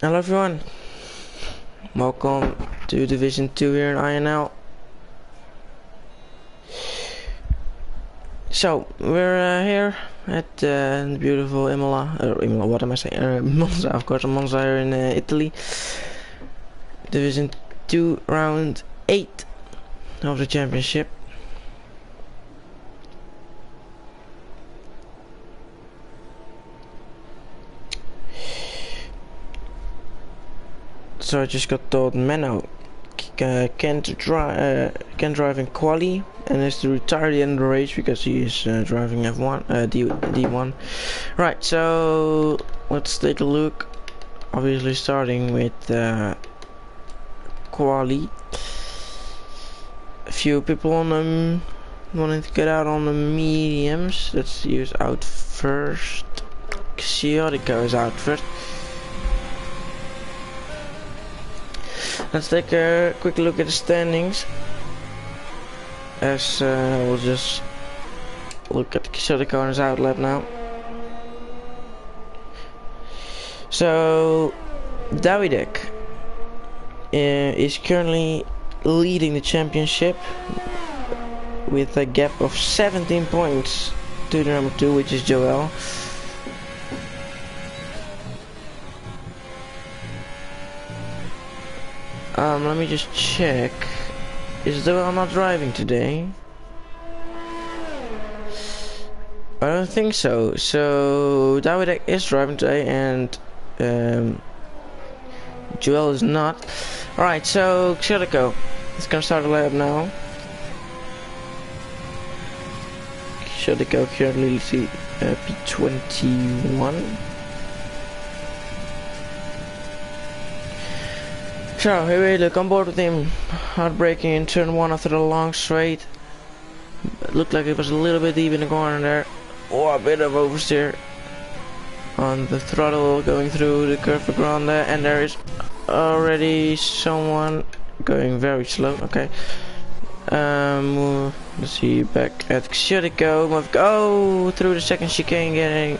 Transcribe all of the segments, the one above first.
Hello everyone, welcome to Division 2 here in INL. So, we're here at the beautiful Imola, what am I saying? Monza, of course, Monza here in Italy. Division 2, round 8 of the championship. So I just got told Menno can't drive in quali and has to retire the end of the race because he is driving F1 D1. Right, so let's take a look. Obviously starting with quali. A few people on them wanting to get out on the mediums. Let's use out first. Xiorico is out first. Let's take a quick look at the standings. As we'll just look at Xiorico on his out lap now. So Davidek is currently leading the championship with a gap of 17 points to the number 2, which is Joel. Let me just check. Is Joel not driving today? I don't think so. So Davidek is driving today and Joel is not. Alright, so Xiorico is gonna start the lap now. Xiorico currently P21. So here we look on board with him. Hard braking in turn 1 after the long straight. It looked like it was a little bit deep in the corner there. Or a bit of oversteer on the throttle going through the curve of Grande, and there is already someone going very slow. Okay. Let's see, back at Xiorico. Go through the second chicane,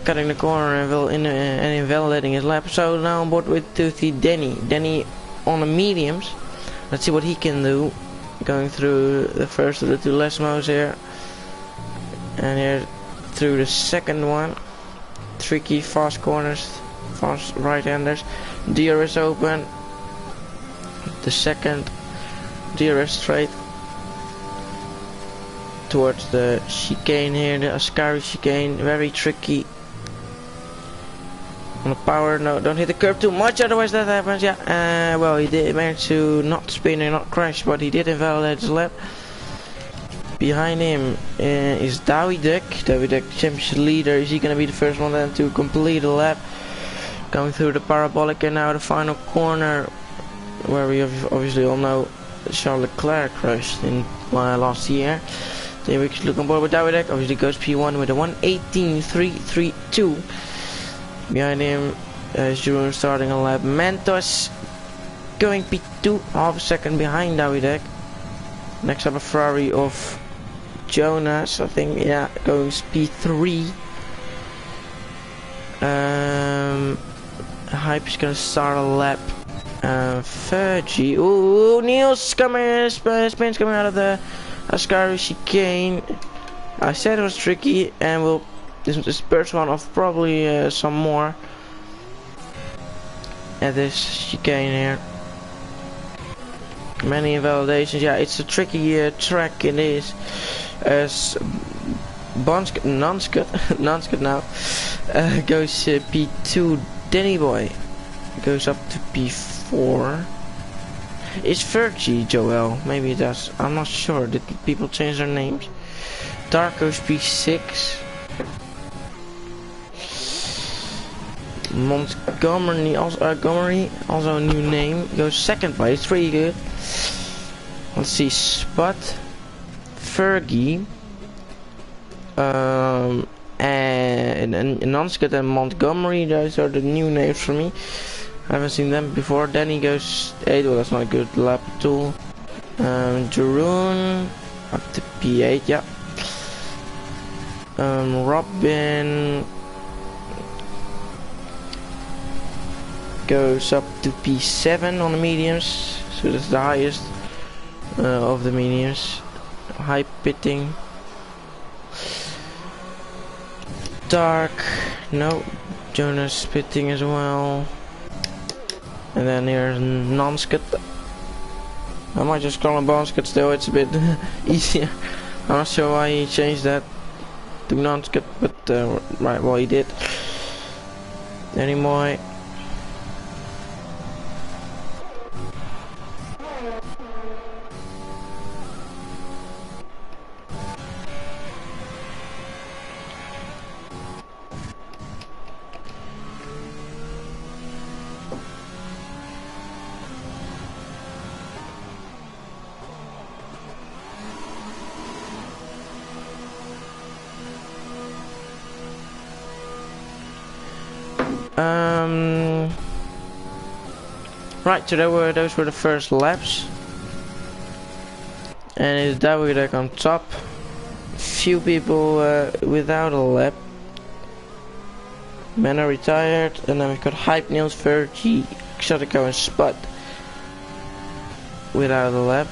cutting the corner and invalidating his lap. So now on board with Toothy Denny on the mediums. Let's see what he can do. Going through the first of the two Lesmos here. And here through the second one. Tricky, fast corners, fast right-handers. DRS open. The second DRS straight. Towards the chicane here, the Ascari chicane, very tricky. On the power, no, don't hit the curb too much, otherwise that happens. Yeah, well, he did manage to not spin and not crash, but he did invalidate his lap. Behind him is Davidek, championship leader. Is he gonna be the first one then to complete the lap? Going through the parabolic, and now the final corner, where we obviously all know Charles Leclerc crashed in last year. Then we can look on board with Davidek. Obviously goes P1 with a 1:18.332. Behind him is Jeroen starting a lap. Mentos going P2, half a second behind Davidek. Next up a Ferrari of Jonas, I think, yeah, going P3. Hype is gonna start a lap. Fergie, ooh, Niels coming, spins coming out of the Ascari chicane. I said it was tricky, and this first one of probably some more at this chicane here. Many invalidations. Yeah, it's a tricky track. It is. As Nonskut now goes P2. Danny Boy goes up to P4. Is Fergie Joel? Maybe it does. I'm not sure. Did people change their names? Darko's P6. Montgomery, also a new name. Goes second place. Pretty good. Let's see. Spot, Fergie, and Nonskut and Montgomery. Those are the new names for me. I haven't seen them before. Then he goes 8. Well, that's not a good lap tool. Jeroen up to P8. Yeah. Robin goes up to P7 on the mediums, so that's the highest of the mediums. High pitting. Dark, no. Jonas pitting as well. And then here's non-skid. I might just call him basket still, it's a bit easier. I'm not sure why he changed that to non-skid, but right, well he did. Anymore. Right, so those were the first laps. And it's Dawidak on top. Few people without a lap. Men are retired, and then we've got Hype, Niels, Virgie, Xotiko and Spud without a lap.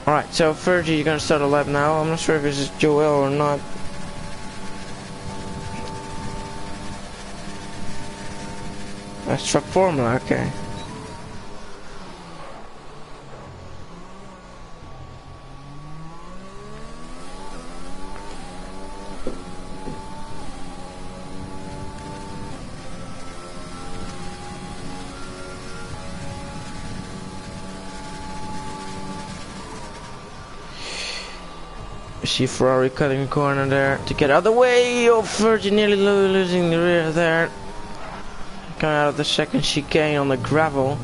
Alright, so Virgie is gonna start a lap now. I'm not sure if this is Joel or not. That's truck formula, okay. See Ferrari cutting a corner there to get out of the way. Oh, Virgin nearly losing the rear there. Coming out of the second chicane on the gravel.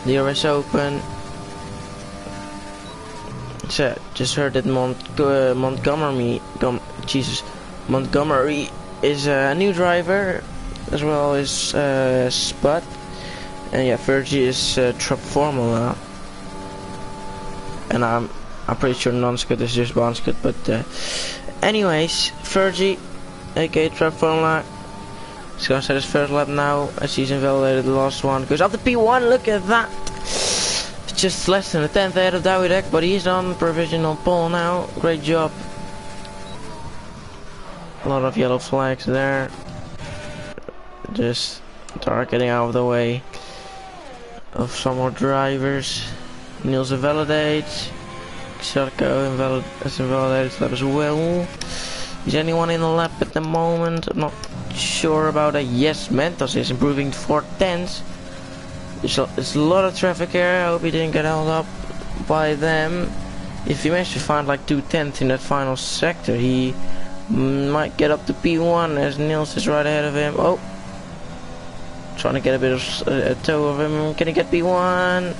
The DRS open. So, just heard that Montgomery is a new driver, as well as Spud, and yeah, Virgie is Truck Formula, and I'm pretty sure non-skid is just one-skid, but anyways, Virgie, aka Truck Formula, he's gonna set his first lap now, as he's invalidated the last one, goes up to P1, look at that, just less than a tenth ahead of Dawidak, but he's on provisional pole now, great job. A lot of yellow flags there. Just start getting out of the way of some more drivers. Niels invalidates. Xotiko has invalidated lap as well. Is anyone in the lap at the moment? I'm not sure about that. Yes, Mentos is improving to 4/10. There's a lot of traffic here. I hope he didn't get held up by them. If he managed to find like 2/10 in that final sector, he might get up to P1 as Niels is right ahead of him. Oh, trying to get a bit of a toe of him. Can he get P1?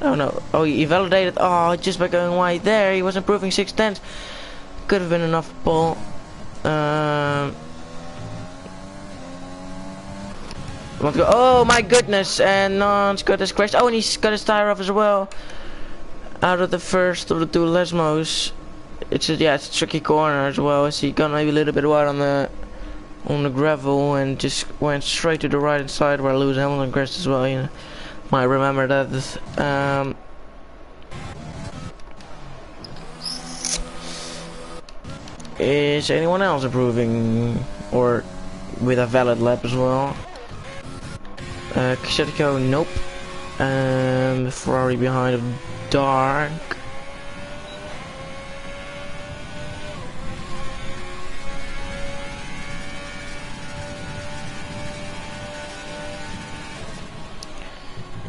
Oh no. Oh, he validated. Oh, just by going wide there, he was improving 6/10. Could have been enough pole. Oh my goodness! And Non's got his crash. Oh, and he's got his tire off as well. Out of the first of the two Lesmos. It's a tricky corner as well. As he got maybe a little bit wide on the gravel and just went straight to the right side where Lewis Hamilton crashed as well. You might remember that. Is anyone else improving or with a valid lap as well? Xotiko, nope. Ferrari behind of Dark.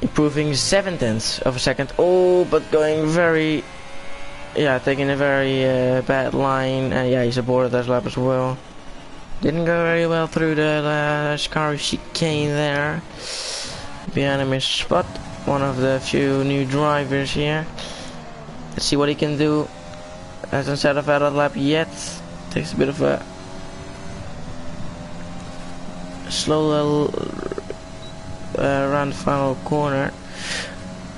Improving 0.7 of a second. Oh, but going very, taking a very bad line. Yeah, he's aboard that lap as well. Didn't go very well through the Scar chicane there. Behind him is Spot, one of the few new drivers here. Let's see what he can do. Hasn't set off out of the lap yet. Takes a bit of a slow around the final corner.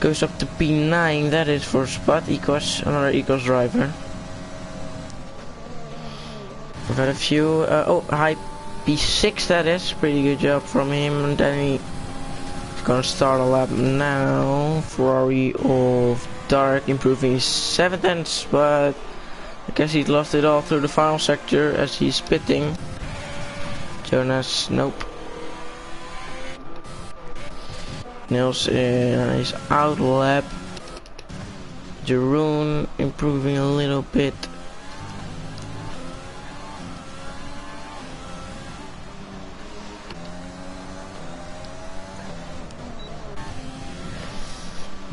Goes up to P9, that is for Spot, Ecos, another Ecos driver. We've had a few, high P6 that is, pretty good job from him, and then he's gonna start a lap now. Ferrari of Dark improving his 7 tenths, but I guess he's lost it all through the final sector as he's pitting. Jonas, nope. Nils is out lap. Jeroen improving a little bit.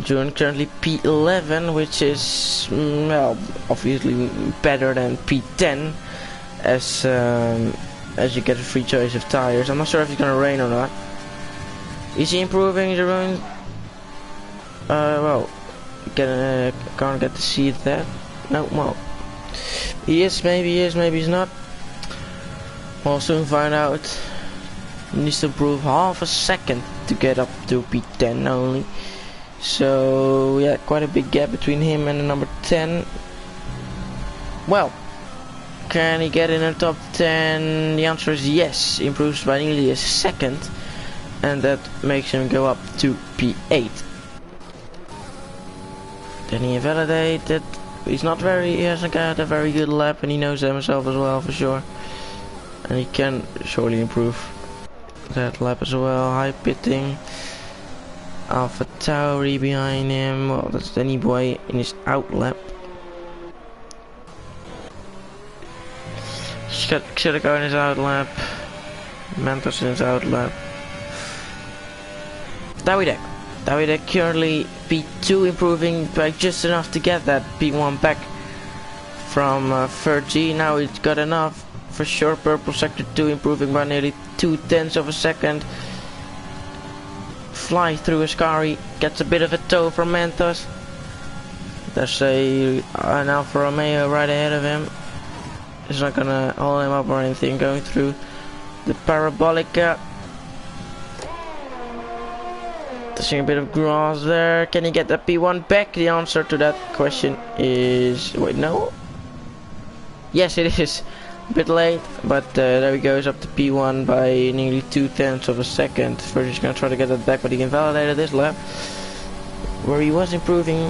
Jeroen currently P11, which is well, obviously better than P10, as you get a free choice of tires. I'm not sure if it's gonna rain or not. Is he improving, Jeroen? Well, can't get to see that. No, well, he is, maybe he's not. We'll soon find out. He needs to improve half a second to get up to P10 only. So yeah, quite a big gap between him and the number 10. Well, can he get in the top 10? The answer is yes. Improves by nearly a second, and that makes him go up to P8. Then he invalidated. He hasn't got a very good lap, and he knows that himself as well for sure. And he can surely improve that lap as well. High pitting. Alpha Tauri behind him. Well, that's Danny Boy in his out lap. Should go in his out lap. Mentos in his out lap. Davide currently P2, improving by just enough to get that P1 back from 3rd. Now he's got enough for sure. Purple sector 2 improving by nearly 0.2 of a second. Fly through Ascari, gets a bit of a tow from Mentos. There's an Alfa Romeo right ahead of him. It's not gonna hold him up or anything. Going through the Parabolica. Touching a bit of grass there. Can he get the P1 back? The answer to that question is... wait, no? Yes, it is. A bit late, but there he goes up to P1 by nearly 0.2 of a second. First he's gonna try to get that back, but he invalidated this lap where he was improving,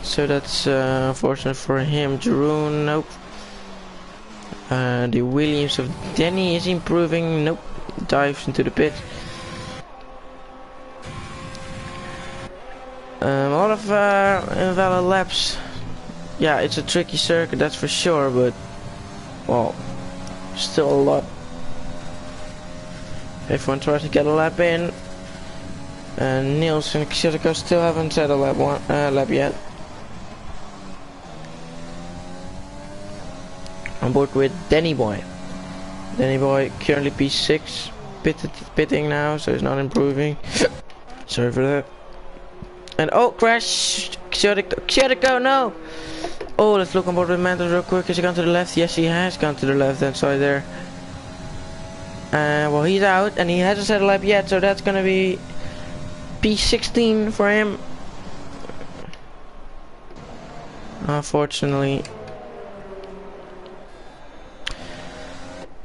so that's unfortunate for him. Jeroen, nope. The Williams of Denny is improving, nope. Dives into the pit. A lot of invalid laps. Yeah, it's a tricky circuit, that's for sure, but well, still a lot. Everyone tries to get a lap in, and Niels and Xerico still haven't set a lap yet. On board with Danny Boy. Danny Boy currently P6, pitting now, so he's not improving. Sorry for that. And oh, crash! Xerico, no! Oh, let's look on board with Mentos real quick. Has he gone to the left? Yes, he has gone to the left hand side there. Well, he's out, and he hasn't set a lap yet, so that's gonna be P16 for him. Unfortunately.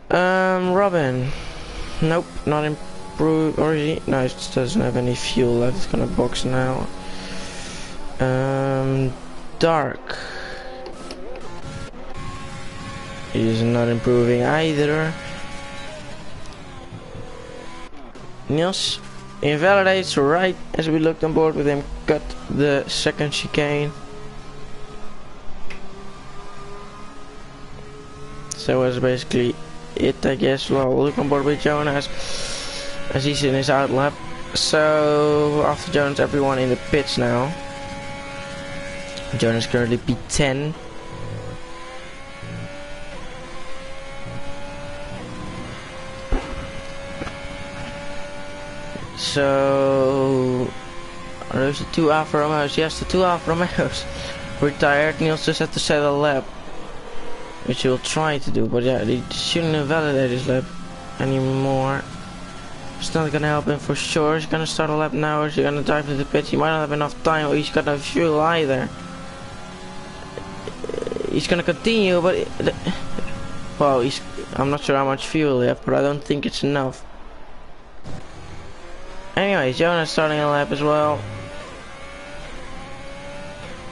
Robin. Nope, not improved. Or is he? No, it doesn't have any fuel left. It's gonna box now. Dark. He's not improving either. Niels invalidates right as we looked on board with him. Cut the second chicane. So that's basically it, I guess. Well, we'll look on board with Jonas as he's in his out lap. So after Jonas, everyone in the pits now. Jonas currently P10. So are those the two Alfa Romeos? Yes, the two Alfa Romeos retired. Niels just had to set a lap, which he'll try to do, but yeah, he shouldn't invalidate his lap anymore. It's not gonna help him for sure. He's gonna start a lap now, or he's gonna drive to the pits. He might not have enough time, or he's got no fuel either. He's gonna continue, but well, I'm not sure how much fuel left, but I don't think it's enough. Anyways, Jonas starting a lap as well.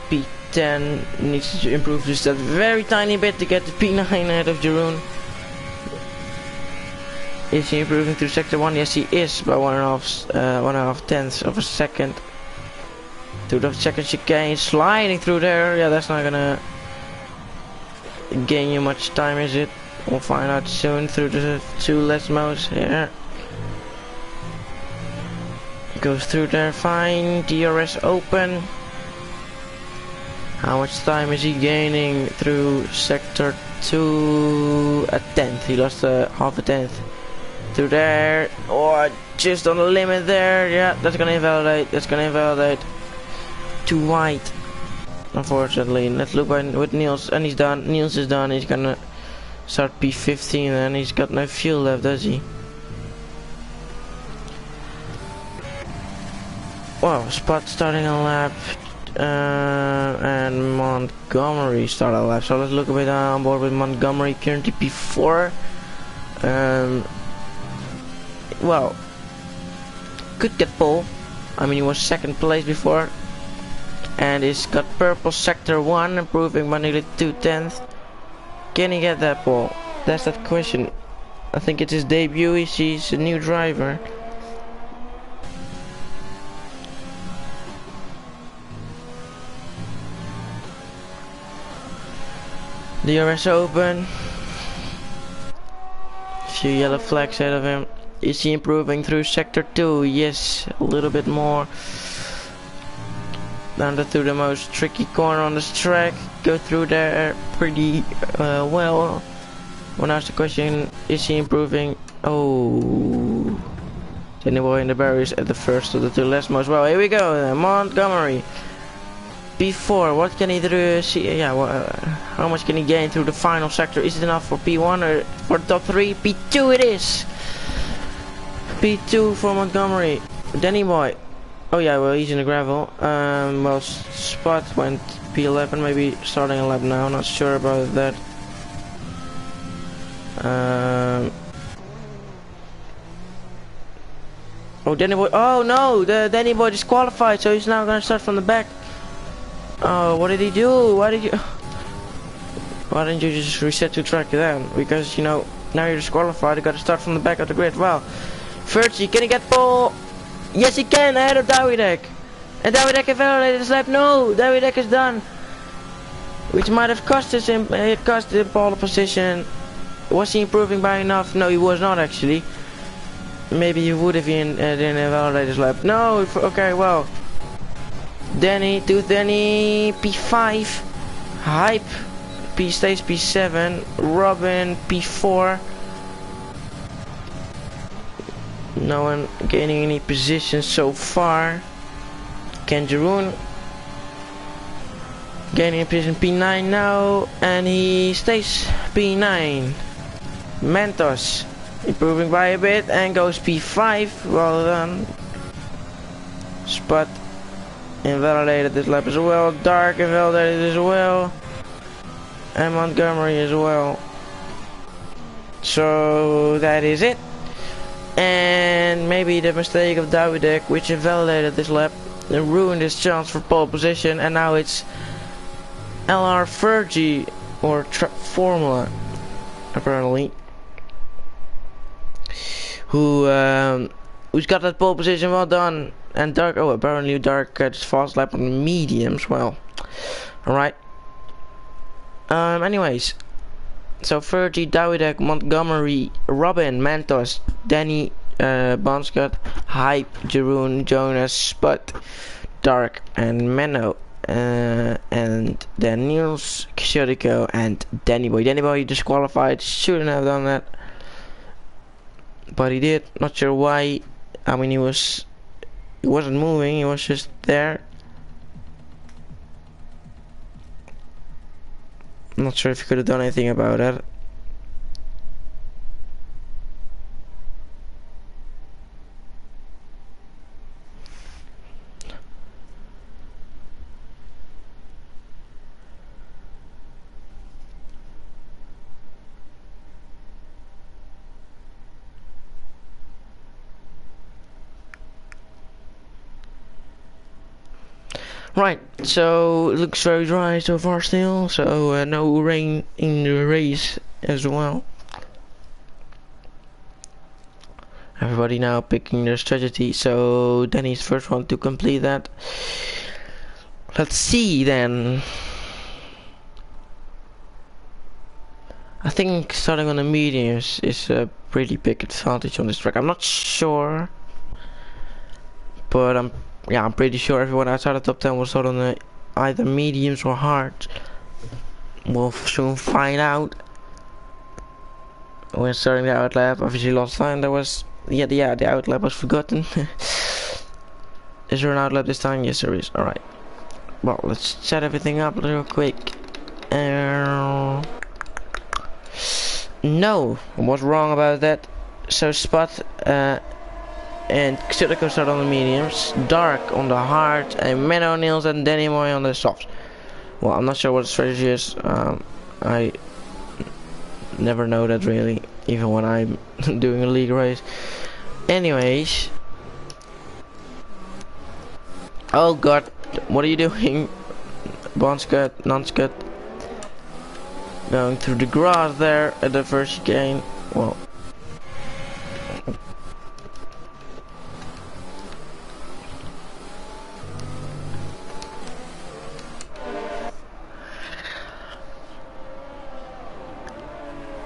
P10 needs to improve just that very tiny bit to get the P9 ahead of Jeroen. Is he improving through sector 1? Yes, he is, by 1.5 tenths of a second. Through the second chicane, sliding through there. Yeah, that's not gonna gain you much time, is it? We'll find out soon through the two Lesmos here. Goes through there fine. DRS open. How much time is he gaining through sector 2? A tenth. He lost half a tenth. Through there. Oh, just on the limit there. Yeah, that's gonna invalidate. That's gonna invalidate. Too wide, unfortunately. Let's look with Niels, and he's done. Niels is done. He's gonna start P15, and he's got no fuel left, does he? Wow, Spot starting a lap, and Montgomery start a lap. So let's look a bit on board with Montgomery, currently P4. Well, could get pole. I mean, he was second place before, and he's got purple sector 1, improving by nearly 2 tenths. Can he get that pole? That's that question. I think it's his debut. He's a new driver. DRS open. Few yellow flags ahead of him. Is he improving through sector 2? Yes, a little bit more. Down through the most tricky corner on this track. Go through there pretty well. When asked the question, is he improving? Oh, Danny Boy in the barriers at the first of the two Lesmos. Well, here we go. Montgomery. P4, what can he do? See, yeah, how much can he gain through the final sector? Is it enough for P1 or for the top 3? P2 it is. P2 for Montgomery. Danny Boy. Oh yeah, well, he's in the gravel. Well, Spot went P11, maybe starting a lap now. Not sure about that. Oh, Danny Boy. Oh no, the Danny Boy disqualified, so he's now gonna start from the back. Oh, what did he do? Why didn't you just reset to track then? Because, you know, now you're disqualified, you gotta start from the back of the grid. Well, Virgie, can he get pole? Yes, he can, ahead of Dawidek. And Dawidek invalidated his lap. No, Dawidek is done. Which might have cost him pole position. Was he improving by enough? No, he was not actually. Maybe he would if he didn't invalidate his lap. No, okay, well. Danny, P5, Hype, stays P7, Robin, P4. No one gaining any position so far. Ken Jeroen gaining a position P9 now, and he stays P9. Mentos improving by a bit and goes P5. Well done. Spot invalidated this lap as well. Dark invalidated as well. And Montgomery as well. So that is it. And maybe the mistake of Dawidek, which invalidated this lap and ruined his chance for pole position. And now it's LR Virgie or Formula, apparently, who's got that pole position. Well done. And Dark, oh, apparently Dark gets fast lap on the mediums. Well, alright. Anyways, so Virgie, Dawidek, Montgomery, Robin, Mentos, Danny, Bonscott, Hype, Jeroen, Jonas, Spud, Dark, and Menno, and then Niels, Kishoriko, and Danny Boy. Danny Boy disqualified. Shouldn't have done that, but he did. Not sure why. I mean, he wasn't moving, he was just there. I'm not sure if he could have done anything about it. Right, so it looks very dry so far still, so no rain in the race as well. Everybody now picking their strategy, so Danny's first one to complete that. Let's see then. I think starting on the mediums is a pretty big advantage on this track. I'm not sure, but I'm pretty sure everyone outside the top 10 will start on the either mediums or hards. We'll soon find out. When starting the outlap, obviously last time there was the outlap was forgotten. Is there an outlap this time? Yes, there is. Alright. Well, let's set everything up real quick. No, I was wrong about that. So Spot and Xutico start on the mediums, Dark on the hard, and Menno, Niels and Danny Moy on the softs. Well, I'm not sure what the strategy is. I never know that really, even when I'm doing a league race. Anyways. Oh god, what are you doing? Bonscut, non-scut. Going through the grass there at the first chicane. Well.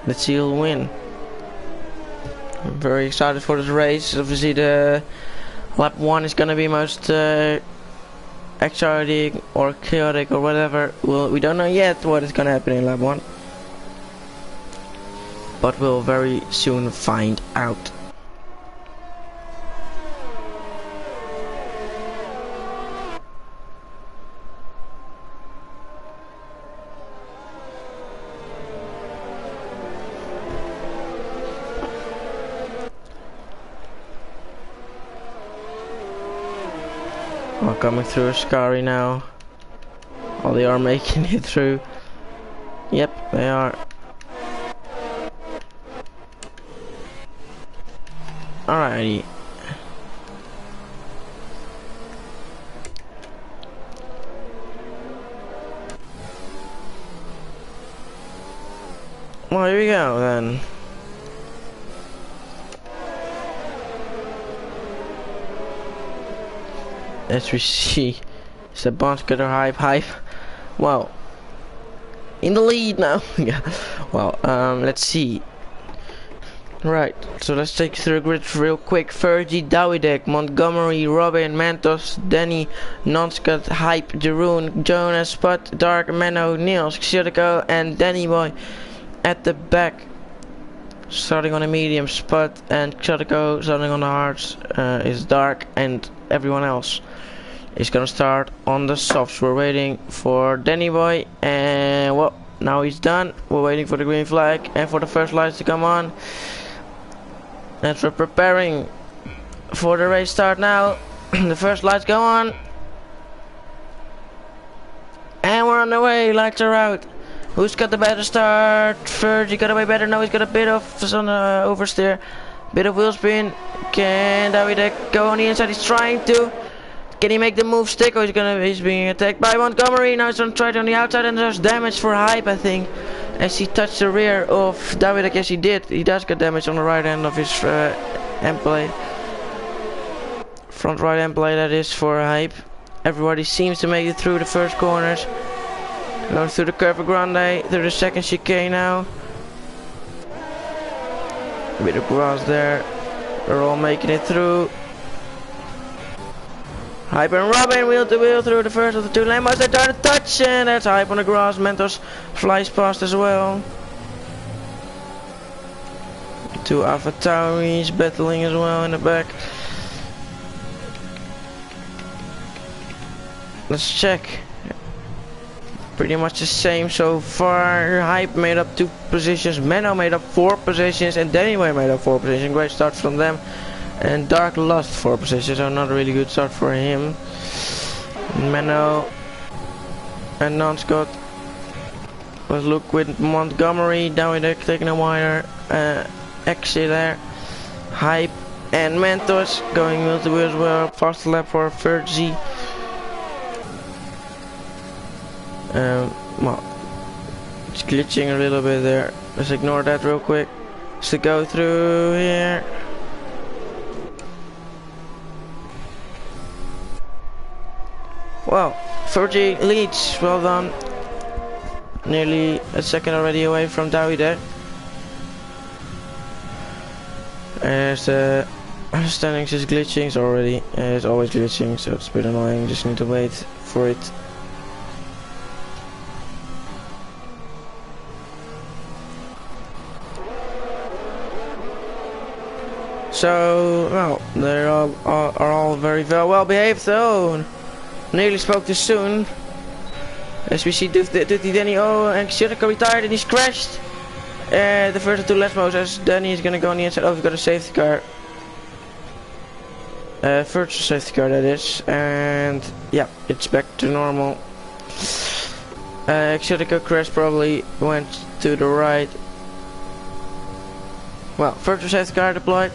Let's see who'll win. I'm very excited for this race. Obviously the lap 1 is gonna be most exciting or chaotic or whatever. Well, we don't know yet what is gonna happen in lap 1. But we'll very soon find out. Well, coming through Scary now. Oh, they are making it through. Yep, they are. Alrighty. Well, here we go then. As we see, it's a bunch cutter hype. Well, in the lead now. Yeah. Well, let's see. Right, so let's take through the grid real quick. Fergie, Dawidek, Montgomery, Robin, Mentos, Danny, Nonscut, Hype, Jeroen, Jonas, Spot, Dark, Menno, Niels, Xutico, and Danny Boy at the back. Starting on a medium, Spot and Xutico. Starting on the hards is Dark, and everyone else is gonna start on the softs. We're waiting for Danny Boy, and well, now he's done. We're waiting for the green flag and for the first lights to come on. And we're preparing for the race start now. The first lights go on. And we're on the way, lights are out. Who's got the better start? Fergie got away better. No, he's got a bit of on the oversteer. Bit of wheel spin. Can Dawidek go on the inside? He's trying to. Can he make the move stick? Or he's being attacked by Montgomery. Now he's gonna try it on the outside, and there's damage for Hype, I think. As he touched the rear of Dawidek, yes he did. He does get damage on the right end of his end plate. Front right end plate, that is, for Hype. Everybody seems to make it through the first corners. Going through the Curva Grande, through the second chicane now. A bit of grass there. They're all making it through. Hype and Robin wheel to wheel through the first of the two lambos. They try to touch, and that's Hype on the grass. Mentos flies past as well. Two Alpha Tauris battling as well in the back. let's check. Pretty much the same so far. Hype made up 2 positions, Menno made up 4 positions, and Danny made up 4 positions. Great start from them. And Dark lost 4 positions, so not a really good start for him. Menno and Non-Scott. Let's look with Montgomery, down there taking a wider exit there. Hype and Mentos going with the wheel as well. Fast lap for Virgie. Well, it's glitching a little bit there. Let's ignore that real quick. So go through here. Well, Virgie leads. Well done. Nearly a second already away from Dowie there. As the standings is glitching already. It's always glitching, so it's a bit annoying. Just need to wait for it. So, well, they are all very well behaved though. Nearly spoke too soon. As we see Duty Danny, oh, and Shirko retired and he's crashed. The first 2 left modes as Danny is gonna go on the inside. Oh, we've got a safety car. Virtual safety car that is. And yeah, it's back to normal. Shirko crash probably went to the right. Well, virtual safety car deployed.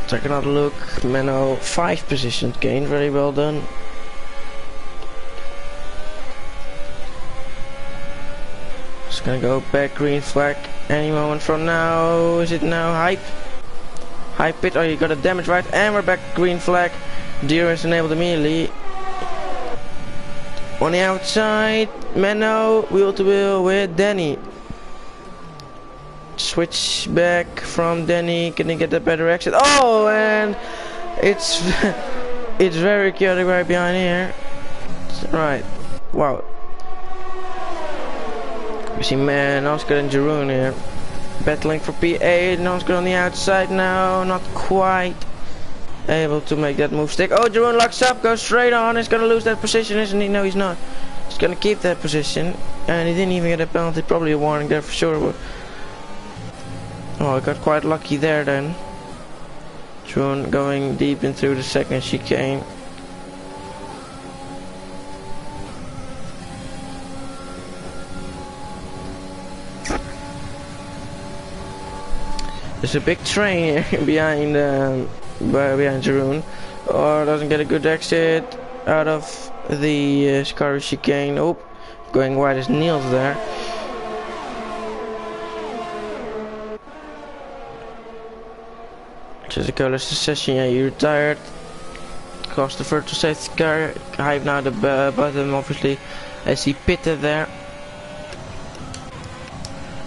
Take another look. Menno 5 positions gained, very well done. Just gonna go back, green flag any moment from now. Is it now? Hype? Hype pit, oh you got a damage right, and we're back, green flag. Deer is enabled immediately. On the outside, Menno, wheel to wheel with Danny. Switch back from Danny, can he get a better exit? Oh, and it's it's very chaotic right behind here. Right, wow. We see Oscar and Jeroen here battling for P8. Oscar on the outside now, not quite able to make that move stick. Oh, Jeroen locks up, goes straight on. He's gonna lose that position, isn't he? No, he's not. He's gonna keep that position, and he didn't even get a penalty. Probably a warning there for sure. But oh, I got quite lucky there then. Jeroen going deep in through the second chicane. There's a big train here behind Jeroen. Or doesn't get a good exit out of the Scary chicane. Oh, going wide as Niels there. Just a color session, yeah, you retired. Cost the virtual safety car. Hype now the bottom, obviously, as he pitted there.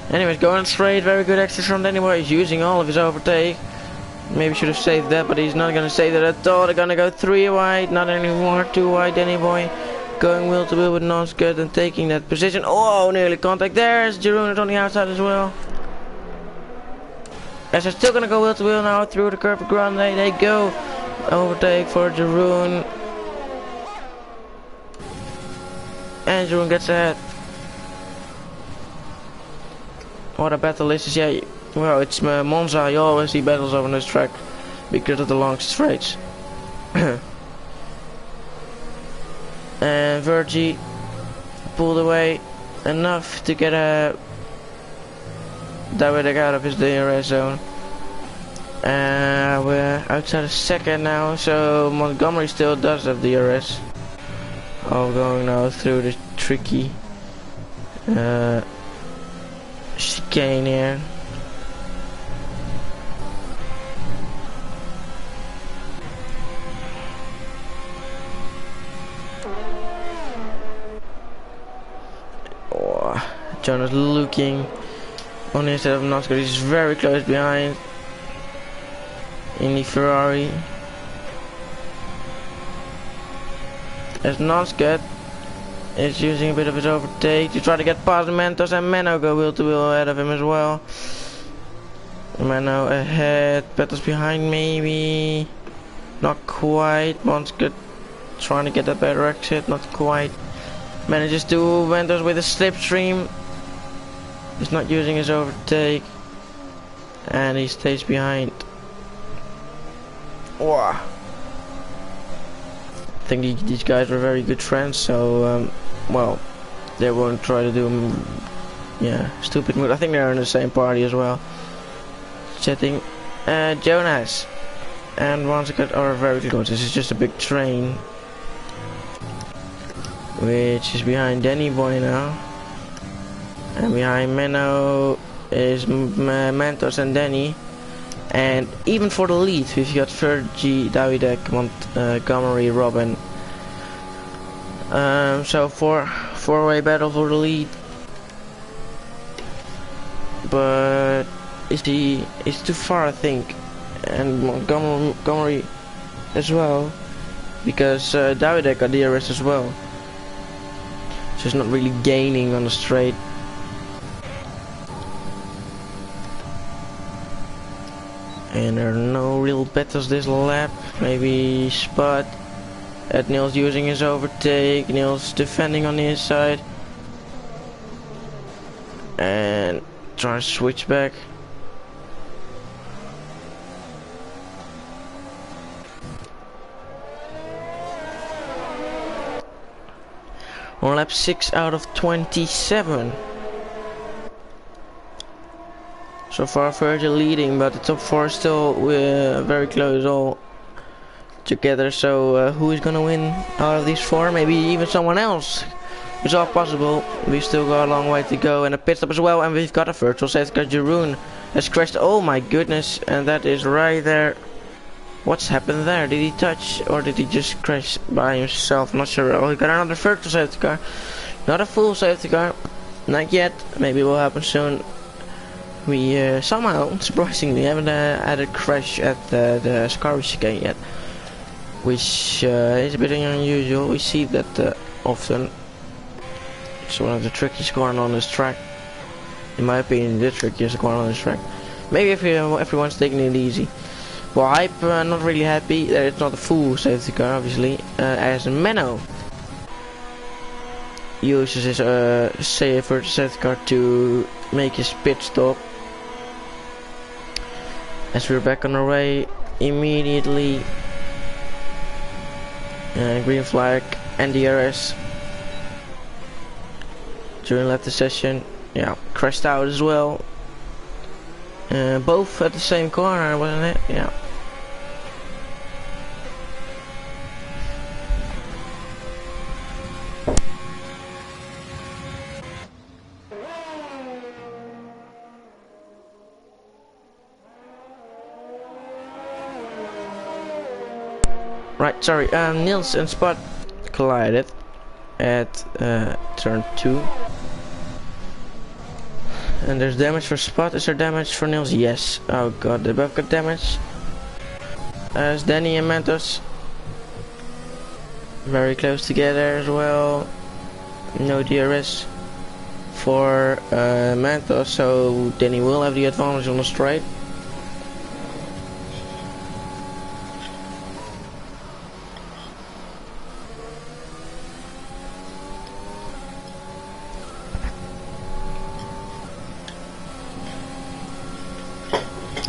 Anyways, going straight, very good exit from anywhere. He's using all of his overtake. Maybe should have saved that, but he's not gonna save that at all. They're gonna go 3 wide, not anymore 2 wide. Danny boy going wheel to wheel with Non-Scud and taking that position. Oh, nearly contact there. As Jeroen is on the outside as well. As they're still gonna go wheel to wheel now through the curve grande. They go overtake for Jeroen. And Jeroen gets ahead. What a battle this is, yeah. Well, it's Monza, you always see battles over this track because of the long straights. And Virgie pulled away enough to get a David out of his DRS zone. We're outside a second now, so Montgomery still does have DRS. Oh, going now through the tricky chicane here. Oh, John is looking on the inside of Non-Scud. He's very close behind in the Ferrari. As Non-Scud is using a bit of his overtake to try to get past Mentos, and Menno go wheel to wheel ahead of him as well. Mano ahead, Petals behind maybe. Not quite. One's good. Trying to get a better exit, not quite. Manages to Ventus with a slipstream. He's not using his overtake. And he stays behind. Wow. I think these guys were very good friends, so well, they won't try to do stupid move. I think they're in the same party as well. Chatting. Jonas and once again are very close. This is just a big train, which is behind Danny Boy now, and behind Menno is Mentos and Danny. And even for the lead, we've got Fergie, Davidek, Montgomery, Robin. So four-way battle for the lead. But it's too far, I think, and Montgomery as well, because Davidek got DRS as well. So he's not really gaining on the straight. And there are no real battles this lap. Maybe Spot. Nils using his overtake. Nils defending on his side. And trying to switch back. On lap 6 out of 27. So far Virgil leading, but the top 4 is still very close all together. So who is gonna win out of these 4? Maybe even someone else. It's all possible. We've still got a long way to go, and a pit stop as well. And we've got a virtual safety car. Jeroen has crashed. Oh my goodness! And that is right there. What's happened there? Did he touch or did he just crash by himself? I'm not sure. Oh, he got another virtual safety car. Not a full safety car. Not yet. Maybe it will happen soon. We somehow, surprisingly, haven't had a crash at the Scar chicane yet, which is a bit unusual. We see that often. It's one of the trickiest corners on this track. In my opinion, the trickiest corner on this track. Maybe if everyone's taking it easy. Well, I'm not really happy that it's not a full safety car, obviously, as Menno uses his safer safety car to make his pit stop. As we're back on our way immediately. Green flag and DRS. During left the session, yeah, crashed out as well. Both at the same corner, wasn't it? Yeah. Right, sorry, Nils and Spot collided at turn 2. And there's damage for Spot. Is there damage for Nils? Yes. Oh god, they both got damage. As Danny and Mentos. Very close together as well. No DRS for Mentos, so Danny will have the advantage on the straight.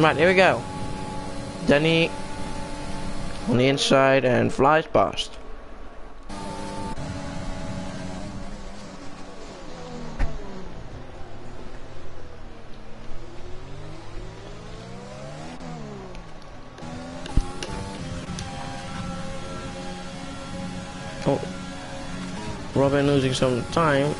Right, here we go. Danny on the inside and flies past. Oh, Robin losing some time.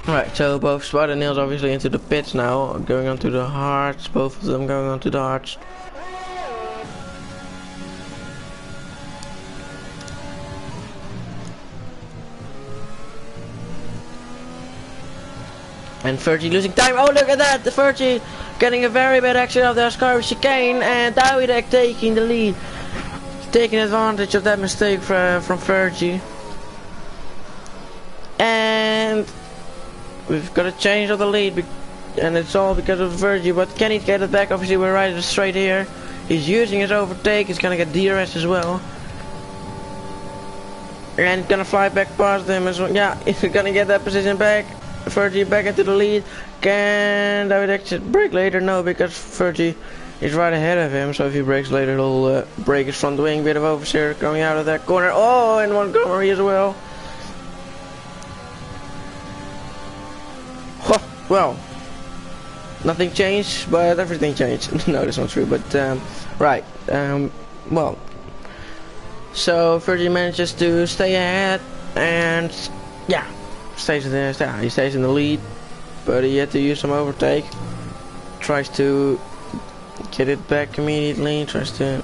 Right, so both Spot and Nils obviously into the pits now, going on to the hards, both of them going on to the hards. And Fergie losing time. Oh, look at that! The Fergie getting a very bad exit of the Ascari chicane, and Dawidek taking the lead, taking advantage of that mistake from Fergie. And we've got a change of the lead, and it's all because of Virgie, but can he get it back? Obviously we're right straight here. He's using his overtake, he's gonna get DRS as well. And he's gonna fly back past them as well. Yeah, he's gonna get that position back. Virgie back into the lead. Can David actually brake later? No, because Virgie is right ahead of him, so if he brakes later he'll break his front wing. Bit of oversteer coming out of that corner. Oh, and Montgomery as well. Well, nothing changed, but everything changed. No, that's not true, but right. Well, so Virgie manages to stay ahead, and yeah, stays there. Yeah, he stays in the lead, but he had to use some overtake. Tries to get it back immediately. Tries to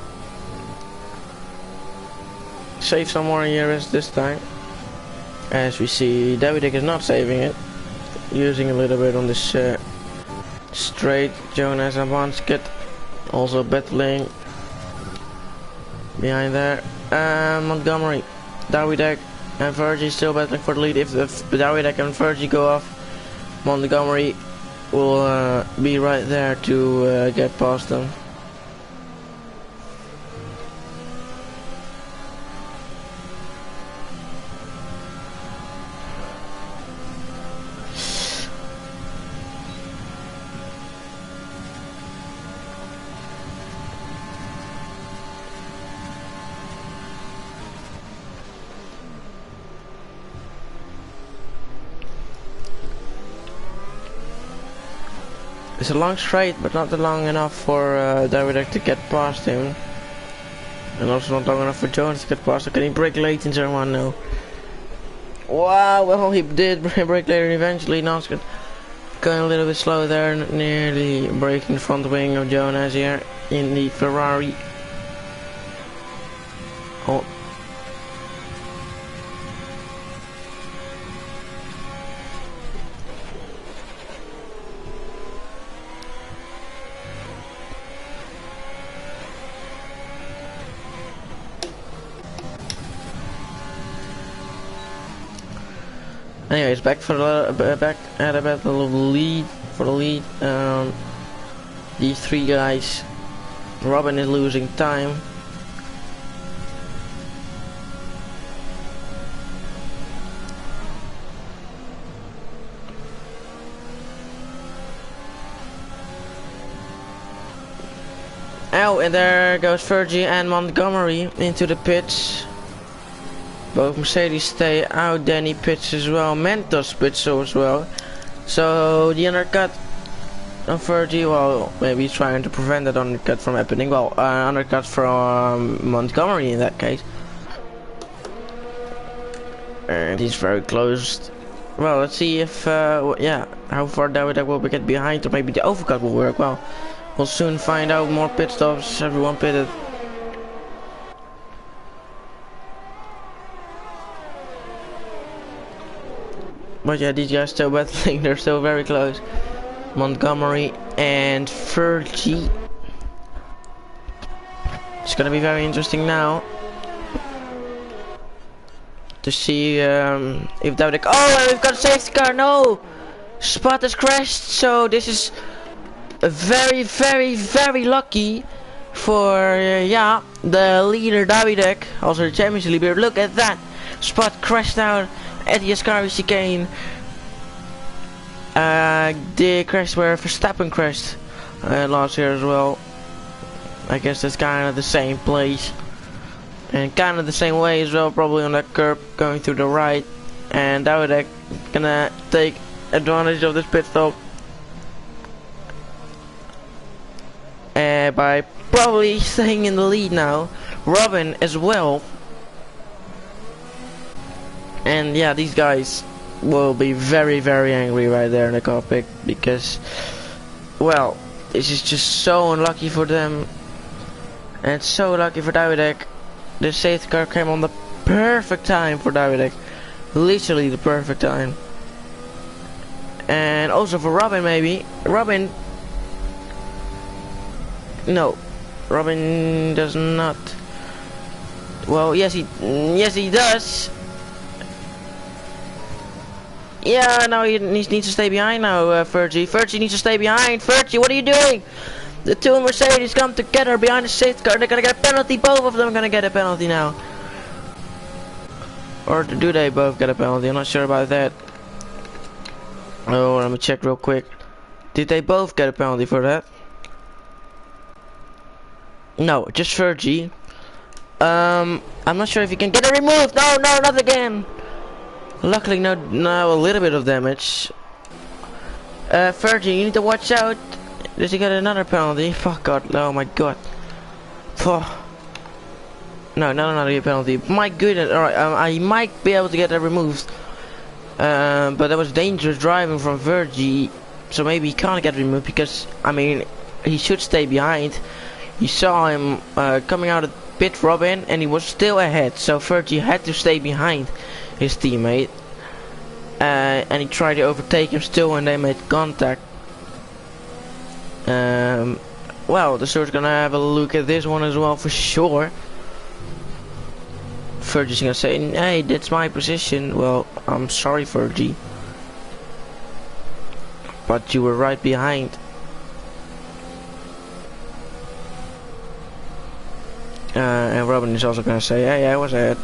save some more ERS this time. As we see, Davidek is not saving it. Using a little bit on this straight. Jonas and Vansket also battling behind there. Montgomery, Dawidek and Virgie still battling for the lead. If Dawidek and Virgie go off, Montgomery will be right there to get past them. It's a long straight, but not long enough for Davidek to get past him. And also not long enough for Jones to get past him. Can he brake late in turn 1? No. Wow, well he did brake later eventually. Nosket going a little bit slow there, nearly breaking the front wing of Jonas here in the Ferrari. Oh. Anyways, back for the back at a battle of lead for the lead. These three guys. Robin is losing time. Oh, and there goes Virgie and Montgomery into the pits. Both Mercedes stay out, Danny pits as well, Mentos pits as well. So the undercut of Virgie, well, maybe he's trying to prevent that undercut from happening. Well, undercut from Montgomery in that case. And he's very close. Well, let's see if, yeah, how far Davidek will get behind, or maybe the overcut will work. Well, we'll soon find out. More pit stops, everyone pitted. But yeah, these guys still battling, they're still very close. Montgomery and Virgie. It's gonna be very interesting now to see if Davidek. Oh, and we've got a safety car. No, Spot has crashed. So this is very, very, very lucky for yeah, the leader Davidek, also the championship leader. Look at that, Spot crashed out at the Ascari chicane. The crash where Verstappen crashed last year as well. I guess that's kind of the same place and kind of the same way as well, probably on that curb going to the right. And Davidek gonna take advantage of this pit stop by probably staying in the lead now. Robin as well. And yeah, these guys will be very, very angry right there in the cockpit, because, well, this is just so unlucky for them, and so lucky for Davidek. The safety car came on the perfect time for Davidek, literally the perfect time. And also for Robin, maybe. Robin No, Robin does not. Well, yes he does. Yeah, no, he needs to stay behind now, Fergie. Fergie needs to stay behind. Fergie, what are you doing? The two Mercedes come together behind the safety car. They're gonna get a penalty. Both of them are gonna get a penalty now. Or do they both get a penalty? I'm not sure about that. Oh, let me check real quick. Did they both get a penalty for that? No, just Fergie. I'm not sure if you can get it removed. No, not again. Luckily, no, a little bit of damage. Fergie, you need to watch out. Does he get another penalty? Fuck God, oh my God. Oh. No, not another penalty. My goodness, alright, I might be able to get that removed. But that was dangerous driving from Fergie. So maybe he can't get removed because, I mean, he should stay behind. You saw him coming out of pit Robin and he was still ahead. So Fergie had to stay behind his teammate, and he tried to overtake him still, and they made contact. Well, the stewards gonna have a look at this one as well for sure. Fergie's gonna say, hey, that's my position. Well, I'm sorry, Fergie, but you were right behind. And Robin is also gonna say, hey, I was ahead.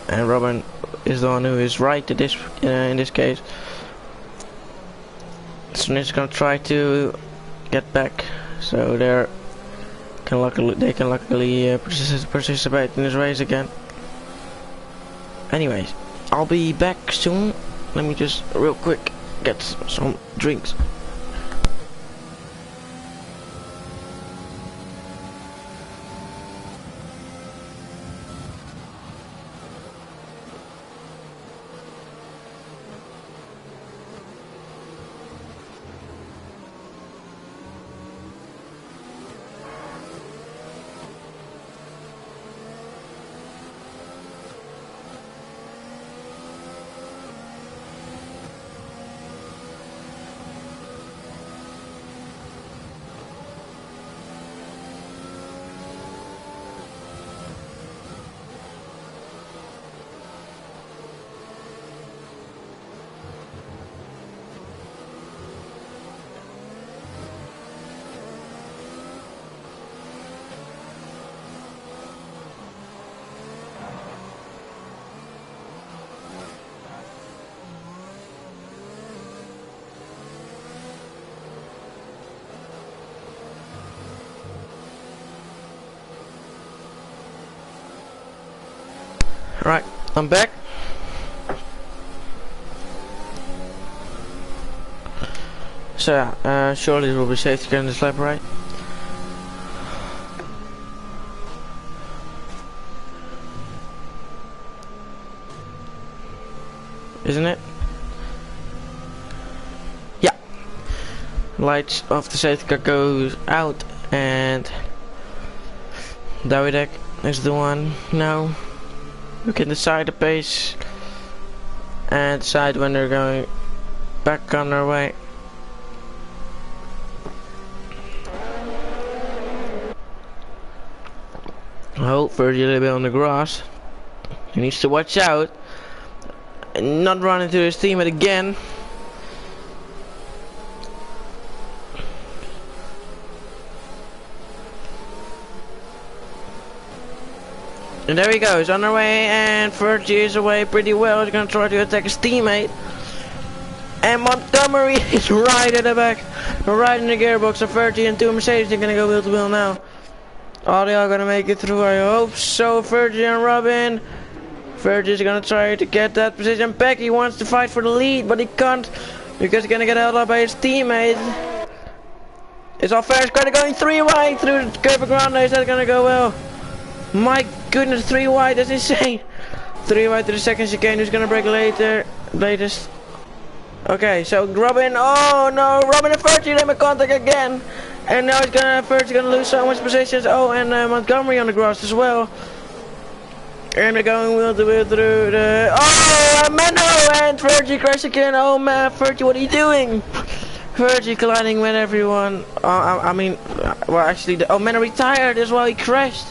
And Robin is the one who is right in this case. So he's gonna try to get back, so they can luckily participate in this race again. Anyways, I'll be back soon. Let me just real quick get some drinks. Right, I'm back. So, surely it will be safe to get in this lap, right? Isn't it? Yeah. Lights of the safety car goes out, and Davidek is the one now. We can decide the pace and decide when they're going back on their way. Oh, Fergie a little bit on the grass. He needs to watch out and not run into his teammate again. And there he goes, on our way, and Fergie is away pretty well. He's gonna try to attack his teammate. And Montgomery is right at the back, right in the gearbox. So Fergie and two Mercedes are gonna go wheel to wheel now. Are they all gonna make it through? I hope so. Fergie and Robin. Fergie is gonna try to get that position back. He wants to fight for the lead, but he can't because he's gonna get held up by his teammate. It's all fair. It's gonna go in 3 wide through the curve ground. Is that gonna go well? My goodness, 3 wide, that's insane. 3 wide to the second chicane. Who's gonna break later? Latest. Okay, so Robin, oh no, Robin and Fergie, they make contact again. And now Fergie's gonna lose so much positions. Oh, and Montgomery on the grass as well. And they're going wheel to wheel through the, oh, Mano, and Fergie crashed again. Oh man, Fergie, what are you doing? Virgie colliding with everyone. I mean, well, actually, oh, man retired as well. He crashed.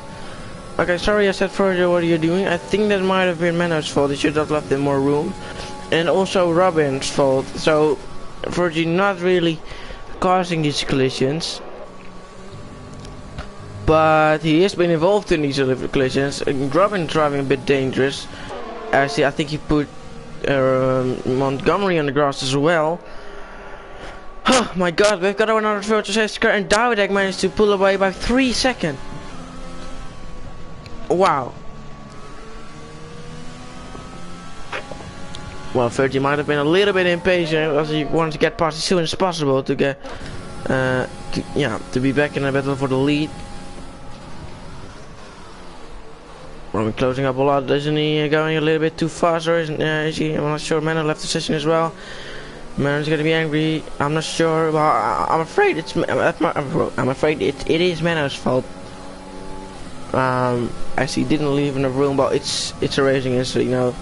Okay, sorry, I said Virgie, what are you doing? I think that might have been Mano's fault. He should have left him more room, and also Robin's fault. So Virgie not really causing these collisions, but he has been involved in these collisions. Robin driving a bit dangerous. Actually, I think he put Montgomery on the grass as well. Oh my god, we've got another virtual safety car, and Dowdek managed to pull away by 3 seconds. Wow. Well, Virgie might have been a little bit impatient as he wanted to get past as soon as possible to get, to be back in the battle for the lead. Robin closing up a lot, isn't he? Going a little bit too fast, or is he? I'm not sure. Mano left the session as well. Mano's gonna be angry. I'm not sure. Well, I'm afraid it's. I'm afraid it is Mano's fault. As he didn't leave in the room, but it's a racing industry, you know.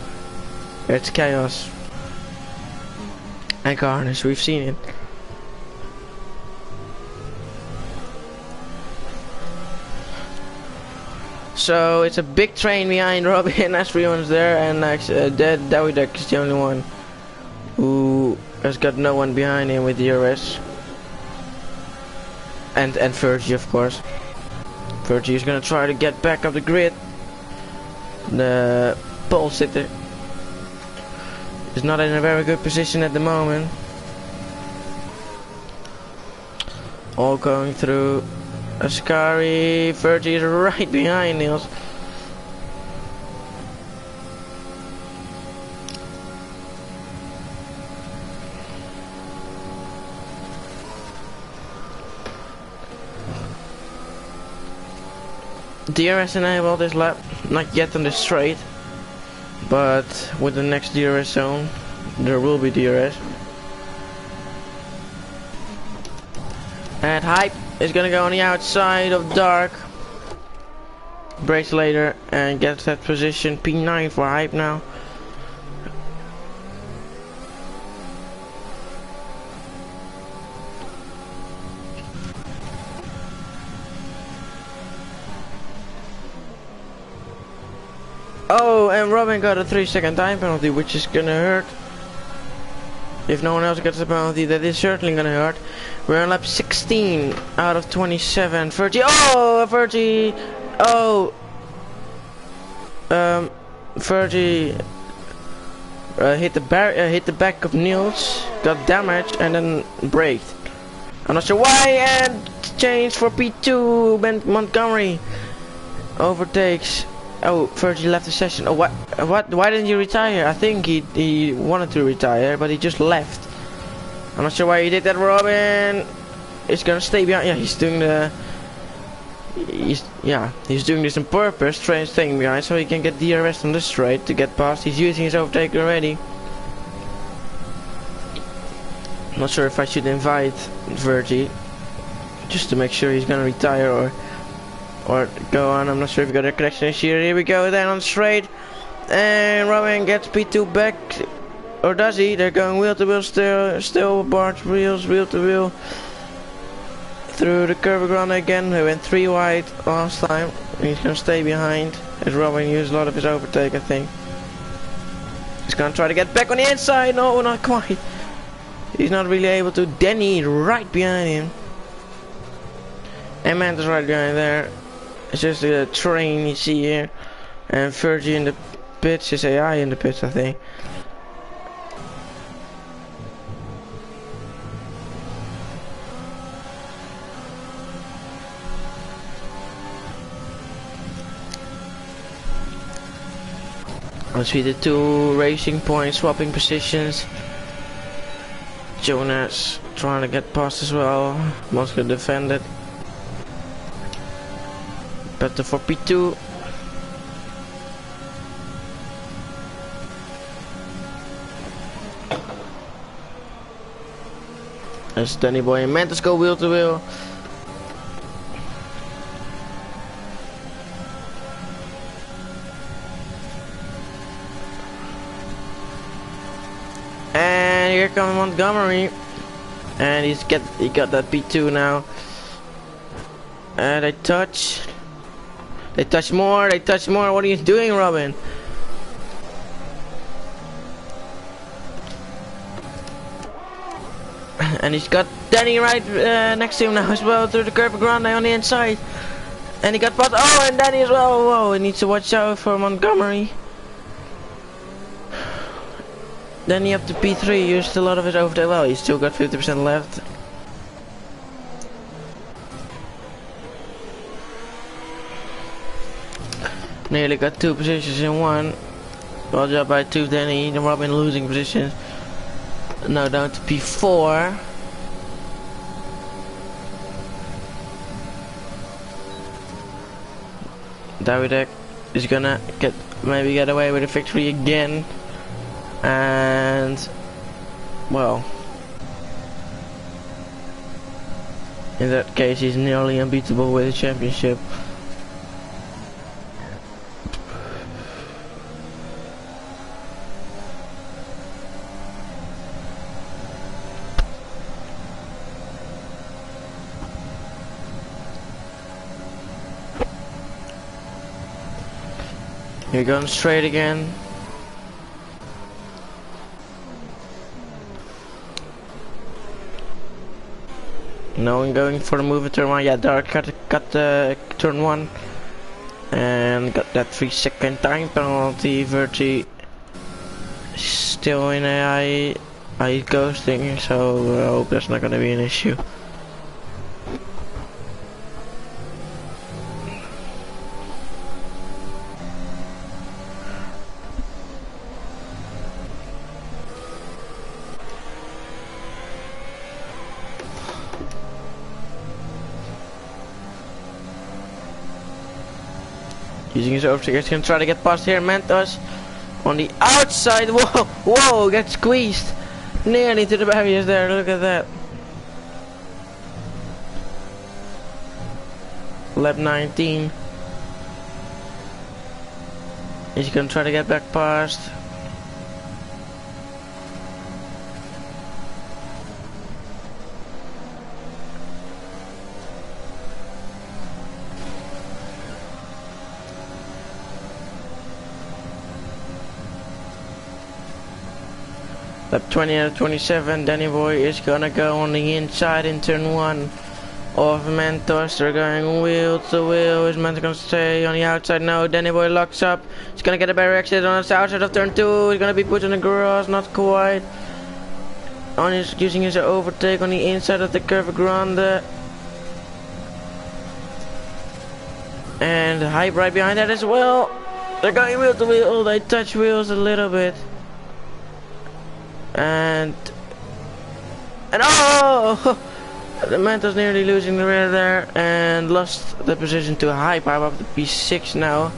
It's chaos and carnage. We've seen it. So it's a big train behind Robin. Everyone's there, and Dawidek is the only one who has got no one behind him with DRS. And Virgie, of course. Virgie is gonna try to get back up the grid. The pole sitter is not in a very good position at the moment. All going through Ascari. Virgie is right behind Niels. DRS enabled this lap, not yet on the straight, but with the next DRS zone there will be DRS. And Hype is gonna go on the outside of Dark. Brakes later and gets that position. P9 for Hype now. Oh, and Robin got a 3-second time penalty, which is gonna hurt. If no one else gets a penalty, that is certainly gonna hurt. We're on lap 16 out of 27. Virgie, oh, Virgie, oh, Virgie hit the back of Niels, got damaged, and then braked. I'm not sure why, and changed for P2. Montgomery overtakes. Oh, Virgie left the session. Oh, what? Why didn't you retire? I think he wanted to retire, but he just left. I'm not sure why he did that. Robin is gonna stay behind. Yeah, he's doing this on purpose, staying behind, so he can get DRS on the straight to get past. He's using his overtake already. I'm not sure if I should invite Virgie just to make sure he's gonna retire or go on. I'm not sure if we got a connection issue. Here we go then on straight, and Robin gets P2 back, or does he? They're going wheel to wheel still barge wheels, wheel to wheel through the curve ground again. They went 3 wide last time. He's gonna stay behind as Robin used a lot of his overtake, I think. He's gonna try to get back on the inside. No, not quite. He's not really able to. Denny right behind him, and Manta's right behind there. It's just a train you see here, and Virgie in the pits, his AI in the pits, I think. Let's see the 2 racing points swapping positions. Jonas trying to get past as well. Moscow defended. Better for P2. As Danny Boy and Mantis go wheel to wheel. And here comes Montgomery. And he got that P2 now. And they touch more, What are you doing, Robin? And he's got Danny right next to him now as well, through the curve grande on the inside. And he got past, oh, and Danny as well. Whoa, he needs to watch out for Montgomery. Danny up to P3, used a lot of his overtake. Well, he's still got 50% left. Nearly got 2 positions in one. Well job by 2 Danny, the Robin losing positions. Now down to P4. Davidek is gonna maybe get away with a victory again. And well, in that case he's nearly unbeatable with the championship. You're going straight again. No one going for the move in turn 1. Yeah, Dark got the turn 1 and got that 3-second time penalty. Verti still in a high ghosting, so I hope that's not gonna be an issue. Using his overtake, he's gonna try to get past here. Mentos on the outside. Whoa, whoa, get squeezed nearly to the barriers there. Look at that. Lap 19. He's gonna try to get back past. Lap 20 out of 27, Danny Boy is gonna go on the inside in turn 1 of Mentos. They're going wheel to wheel. Is Mentos gonna stay on the outside? No, Danny Boy locks up. He's gonna get a barrier exit on the outside of turn 2. He's gonna be put in the grass, not quite. Using his overtake on the inside of the curve grande. And Hype right behind that as well. They're going wheel to wheel. They touch wheels a little bit. And oh! The Mentos nearly losing the rear there and lost the position to Hype. Hype up to P6 now.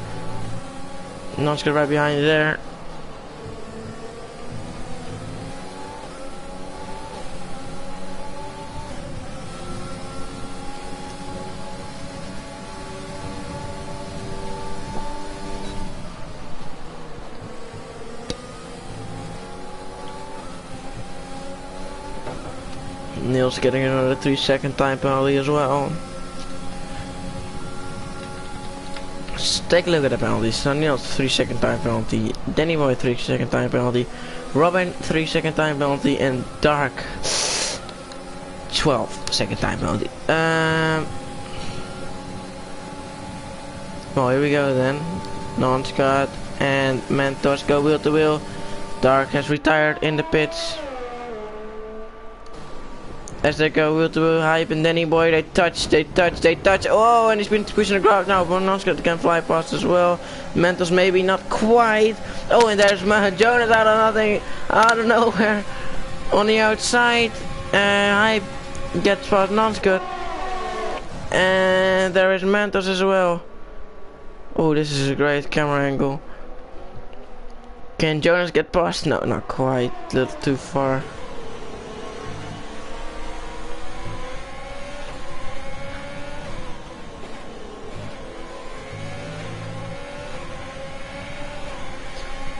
Nonska right behind there. Niels getting another 3-second time penalty as well. Let's take a look at the penalties. So Niels 3-second time penalty, Danny Boy 3-second time penalty, Robin 3-second time penalty, and Dark 12-second time penalty. Well, here we go then. Non-Scott and Mentos go wheel to wheel. Dark has retired in the pits. As they go wheel to wheel, Hype and Danny Boy, they touch. Oh, and he's been pushing the ground now. Bononscott can fly past as well. Mentos maybe not quite. Oh, and there's Jonas out of nowhere on the outside. Hype gets past Nonscott. And there is Mentos as well. Oh, this is a great camera angle. Can Jonas get past? No, not quite. A little too far.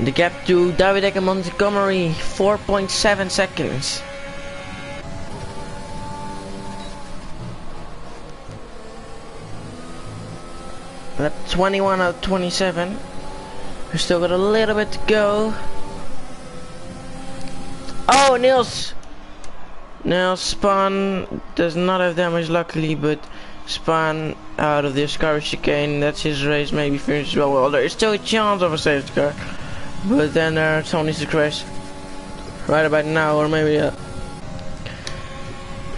The gap to Davidek and Montgomery, 4.7 seconds. Lap 21 out of 27. We still got a little bit to go. Oh, Niels spun. Does not have damage luckily, but spun out of the Ascari chicane. That's his race, maybe finished well. Well, there is still a chance of a safety car, but then someone needs to crash right about now, or maybe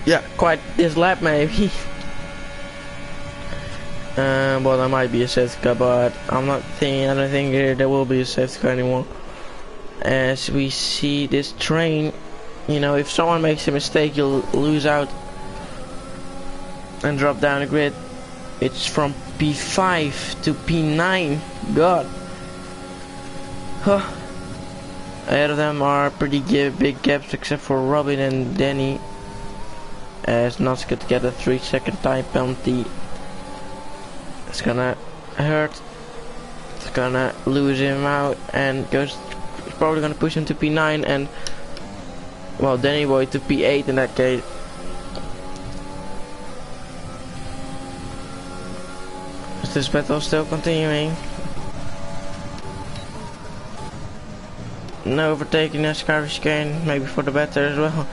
yeah, quite this lap maybe. Well, there might be a safety car, but I don't think there will be a safety car anymore. As we see this train, you know, if someone makes a mistake, you'll lose out and drop down the grid. It's from P5 to P9. God. Huh. Ahead of them are pretty big gaps, except for Robin and Danny, as Not's gonna get a 3-second time penalty. It's gonna hurt. It's gonna lose him out, and it's probably gonna push him to P9, and well, Danny Boy to P8 in that case. Is this battle still continuing? No overtaking NASCAR chicane, maybe for the better as well.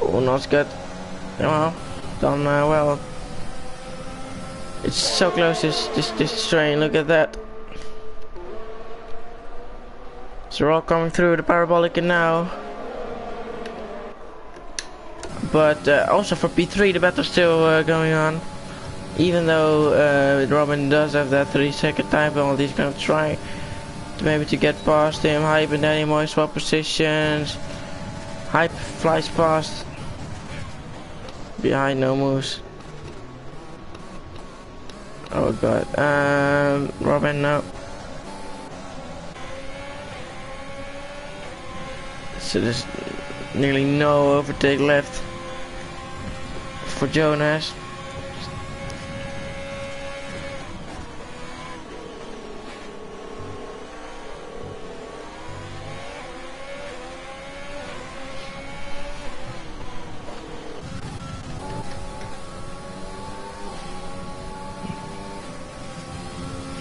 Oh, not good. Well, done well. It's so close, this train, look at that. So we're all coming through the parabolic now. But also for P3 the battle's still going on. Even though Robin does have that 3-second time penalty, he's gonna try to maybe to get past him. Hype and Danny Moy swap positions. Hype flies past. Behind, no moves. Oh god. Robin, no. So there's nearly no overtake left for Jonas.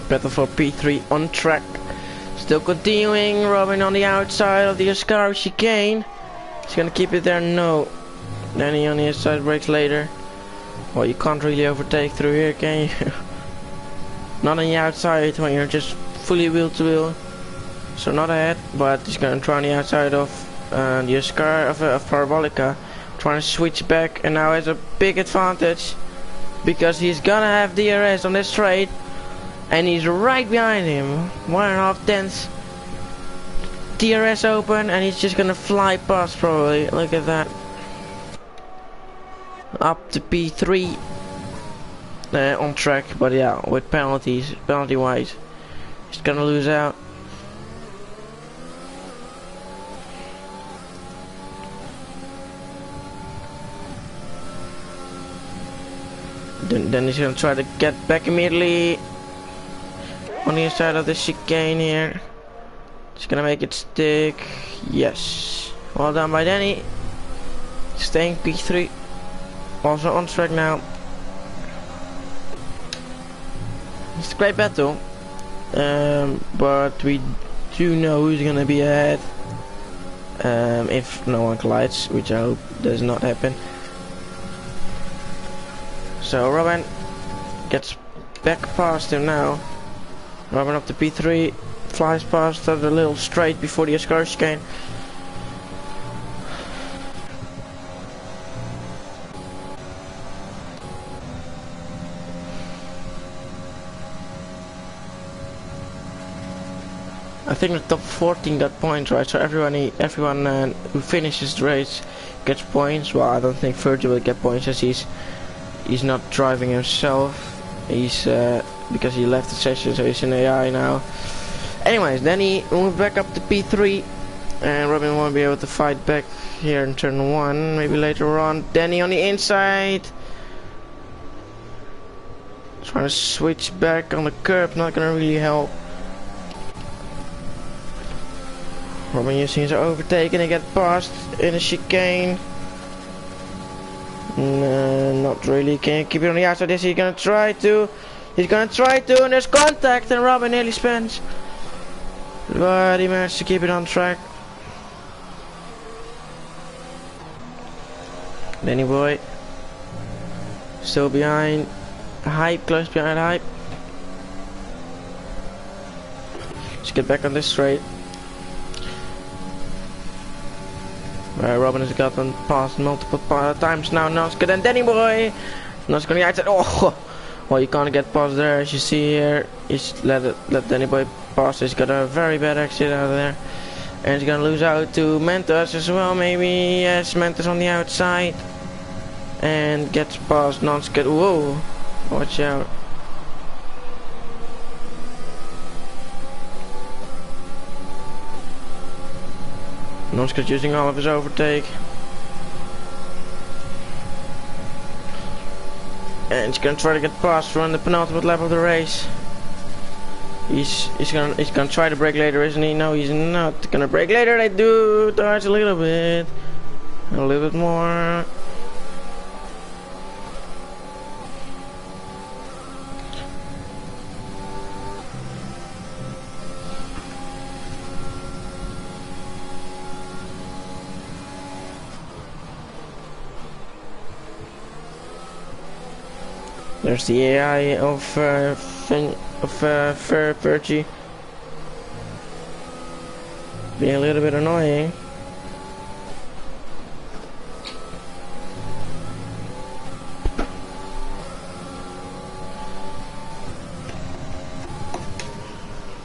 Battle for P3 on track. Still continuing. Robin on the outside of the Ascari chicane. He's gonna keep it there. No. Danny on the inside, brakes later. Well, you can't really overtake through here, can you? Not on the outside when you're just fully wheel to wheel. So not ahead, but he's gonna try on the outside of the Ascari of Parabolica. Trying to switch back, and now has a big advantage because he's gonna have DRS on this straight. And he's right behind him, 1.5 tenths. DRS open, and he's just gonna fly past probably. Look at that. Up to P3 on track, but yeah, with penalties, penalty wise, he's gonna lose out. Then he's gonna try to get back immediately. On the inside of the chicane here. Just gonna make it stick. Yes. Well done by Danny. Staying P3. Also on track now. It's a great battle. But we do know who's gonna be ahead. If no one collides, which I hope does not happen. So Robin gets back past him now. Robin up to P3, flies past the little straight before the Ascari chicane. I think the top 14 got points, right? So everyone who finishes the race gets points. Well, I don't think Virgil will get points as he's not driving himself. He's because he left the session, so he's in AI now. Anyways, then he moved back up to P3, and Robin won't be able to fight back here in turn 1. Maybe later on. Danny on the inside, trying to switch back on the curb, not gonna really help. Robin using his overtake and get past in a chicane. No, not really. Can you keep it on the outside? Is he gonna try to? He's gonna try to, and there's contact, and Robin nearly spins. But he managed to keep it on track. Danny Boy still behind Hype, close behind Hype. Let's get back on this straight. Robin has gotten past multiple times now. Noska and Danny Boy. Noska on the outside. Oh, well, you can't get past there, as you see here. He's let Danny Boy pass. He's got a very bad exit out of there, and he's gonna lose out to Mentos as well. Maybe yes, Mentos on the outside, and gets past Noska. Whoa, watch out. Noska's using all of his overtake. And he's gonna try to get past run the penultimate lap of the race. He's gonna try to brake later, isn't he? No, he's not gonna brake later. They do touch a little bit more. There's the AI of Fergie being a little bit annoying.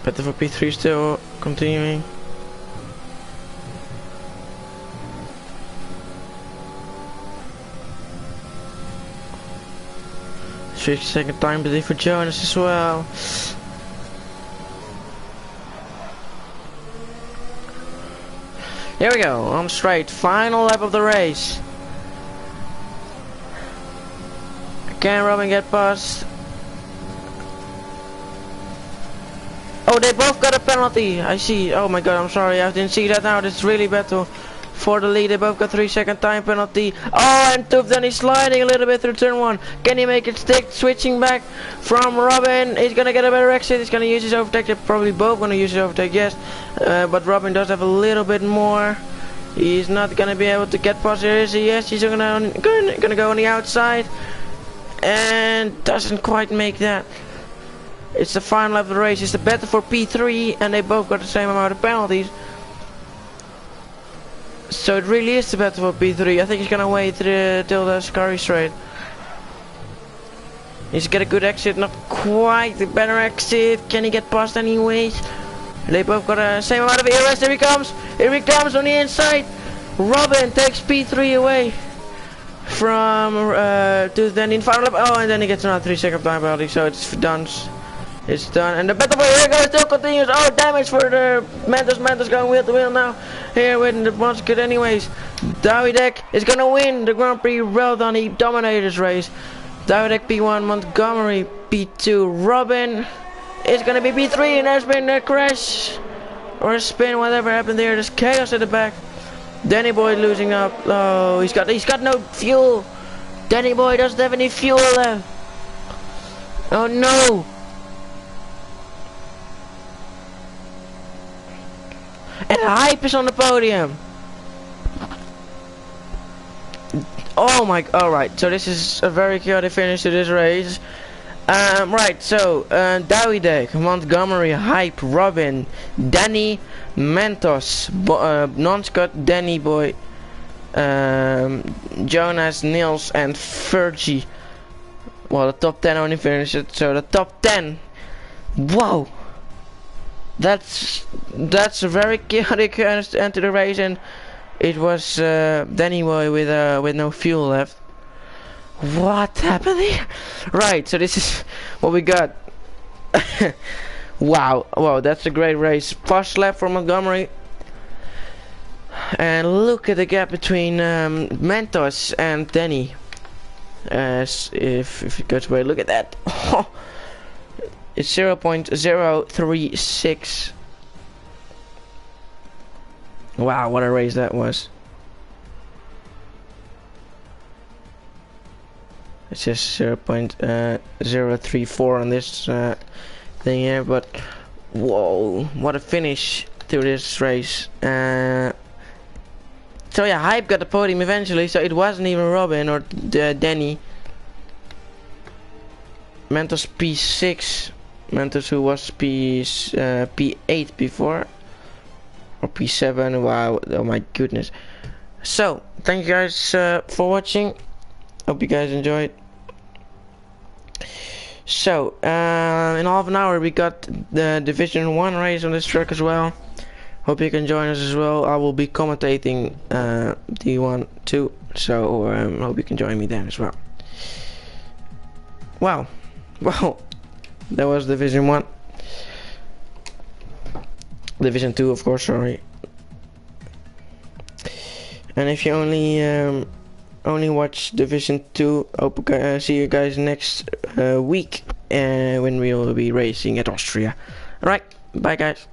Better for P3 still continuing. Second time delay for Jonas as well. Here we go, on straight, final lap of the race. Can Robin get past? Oh, they both got a penalty. I see. Oh my god, I'm sorry, I didn't see that now. It's really battle for the lead. They both got 3-second time penalty. Oh, and Toof then he's sliding a little bit through turn 1. Can he make it stick? Switching back from Robin. He's gonna get a better exit. He's gonna use his overtake. They're probably both gonna use his overtake, yes. But Robin does have a little bit more. He's not gonna be able to get past here, is he? Yes, he's gonna go on the outside. And doesn't quite make that. It's the final lap of the race. It's the battle for P3, and they both got the same amount of penalties. So it really is the battle for P3. I think he's gonna wait till the Scary straight. He's got a good exit, not quite the better exit. Can he get past anyways? They both got the same amount of ERS. Here he comes! Here he comes on the inside! Robin takes P3 away from to then in final lap. Oh, and then he gets another 3-second time penalty, so it's done. It's done, and the battle for here goes still continues. Oh, damage for the Mentos going wheel to wheel now. Here with the Monster anyways. Dawidek is gonna win the Grand Prix. Well done, he dominated this race. Dawidek P1, Montgomery P2, Robin is gonna be P3, and there's been a crash or a spin, whatever happened there. There's chaos at the back. Danny Boy losing up. Oh, he's got no fuel. Danny Boy doesn't have any fuel left. Oh no. And Hype is on the podium. Oh my, alright, so this is a very chaotic finish to this race. Right, so, Dawidek, Montgomery, Hype, Robin, Danny, Mentos, Non-Scott, Danny Boy, Jonas, Nils, and Fergie. Well, the top 10 only finished it, so the top 10. Whoa! That's a very chaotic end to the race, and it was Danny Boy with no fuel left. What happened here? Right, so this is what we got. Wow, that's a great race. First lap for Montgomery, and look at the gap between Mentos and Danny. As if you go to where, look at that. It's 0.036. Wow, what a race that was. It's just 0.034 on this thing here, but whoa, what a finish to this race. So yeah, Hype got the podium eventually, so it wasn't even Robin or Danny. Mentos P6, Mentos who was P8 before, or P7, wow, oh my goodness. So, thank you guys for watching, hope you guys enjoyed. So, in half an hour we got the Division 1 race on this track as well. Hope you can join us as well. I will be commentating D1 too, so hope you can join me there as well. Wow, that was Division 1. Division 2, of course, sorry. And if you only watch Division 2, hope see you guys next week when we will be racing at Austria. Alright, bye guys.